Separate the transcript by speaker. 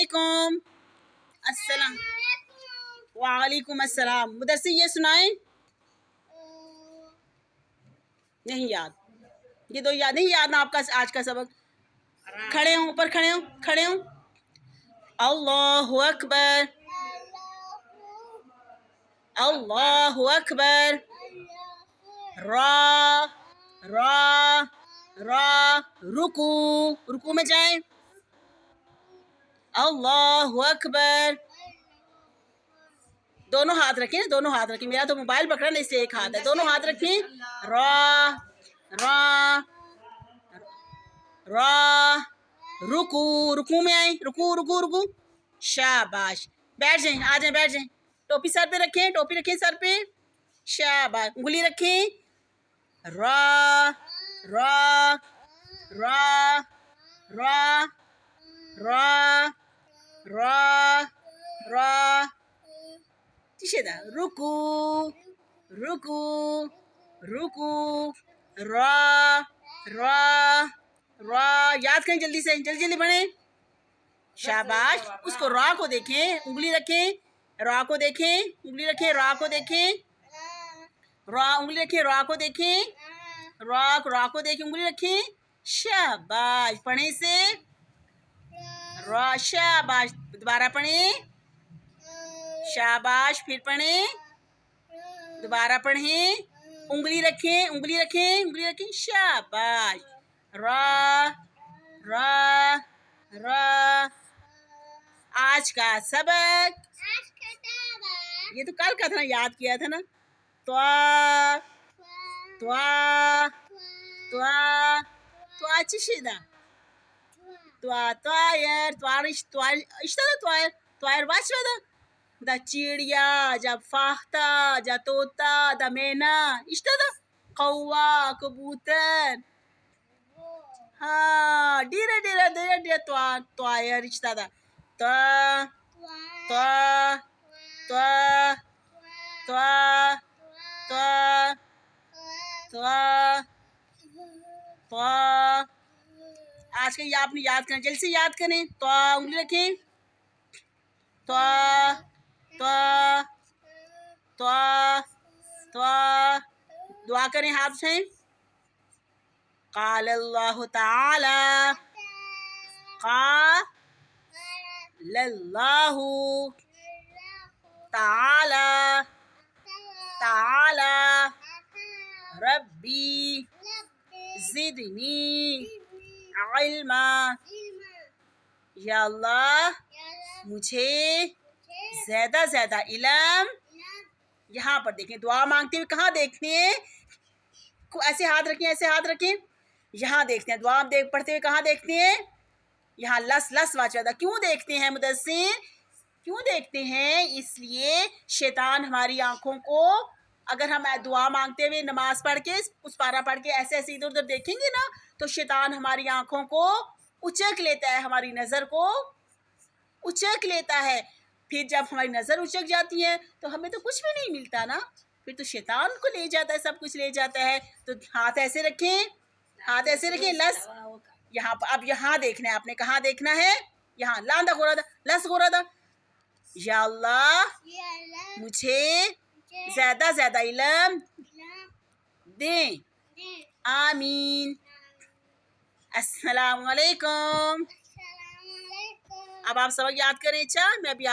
Speaker 1: वालेकुम अस्सलाम। वालेकुम अस्सलाम। मुदस्सिर ये सुनाएं। नहीं याद, ये तो याद नहीं, याद ना आपका आज का सबक। खड़े हो, ऊपर खड़े हो, खड़े हो। अल्लाहु अकबर, अल्लाहु अकबर। रा रा रा, रुकू, रुकू में जाएं। अल्लाहु अकबर। दोनों हाथ रखें, दोनों हाथ रखें। मेरा तो मोबाइल पकड़ा ना, इसलिए एक हाथ है। दोनों हाथ रखें। रा रा रा, रुकू, रुकू में आए। रुकू रुकू रुकू। शाबाश। बैठ जाएं, आ जाएं, बैठ जाएं। टोपी सर पे रखें, टोपी रखें सर पे। शाबाश। उंगली रखें। रा रा रा रा रा रा रा, रुकू रुकू रुकू। रा रा रा, याद करें जल्दी से, जल्दी जल्दी बढ़े। शाबाश। उसको रा को देखें, उंगली रखें। रा को देखें, उंगली रखें। रा को देखें। रा, उंगली रखें। रा को देखें। रा को देखें, उंगली रखें। शाबाश। पढ़े से रा। शाबाश। दोबारा पढ़े। शाबाश। फिर पढ़े, दोबारा पढ़ें। उंगली रखें, उंगली रखें, उंगली रखें। शाबाश। रा रा रा। आज का सबक, ये तो कल का था ना, याद किया था ना। त्वा त्वा त्वा त्वा चिशिदा, त्वा त्वायर, त्वारिश त्वार इश्ता त्वायर, त्वायर वाचदा दा चिड़िया, जब फाख्ता, जा तोता, दा मैना, इश्ता दा कौवा, कबूतर। हाँ, धीरे धीरे धीरे धीरे त्वा त्वायर इश्ता दा त्वा त्वा त्वा त्वा त्वा त्वा त्वा। आज के ये आपने याद करना, जल्दी से याद करें। त्वा, उंगली रखें। त्वा त्वा त्वा त्वा। दुआ करें हाथ से। क़ाल अल्लाहु ताला, क़ाल अल्लाहु ताला ताला, रब्बी ज़िदनी इल्मा। या अल्लाह, मुझे ज़्यादा ज़्यादा इल्म। यहाँ पर देखें, दुआ मांगते हुए कहाँ देखते हैं? ऐसे हाथ रखें, ऐसे हाथ रखें। यहाँ देखते हैं, दुआ पढ़ते हुए कहाँ देखते हैं? यहाँ लस लस वाचा। क्यों देखते हैं मुदस्सिर? क्यों देखते हैं? इसलिए शैतान हमारी आंखों को, अगर हम दुआ मांगते हुए नमाज पढ़ के, उस पारा पढ़ के ऐसे ऐसे इधर उधर देखेंगे ना, तो शैतान हमारी आंखों को उचक लेता है, हमारी नज़र को उचक लेता है। फिर जब हमारी नज़र उचक जाती है तो हमें तो कुछ भी नहीं मिलता ना, फिर तो शैतान को ले जाता है, सब कुछ ले जाता है। तो हाथ ऐसे रखें, हाथ ऐसे रखें। लस यहाँ पर, अब यहाँ देखना है आपने, कहाँ देखना है? यहाँ लांदा हो रहा था, लस हो रहा था। या अल्लाह, मुझे ज़्यादा ज़्यादा इल्म दें, आमीन। अस्सलाम वालेकुम। अब आप सबक याद करें। अच्छा, मैं अभी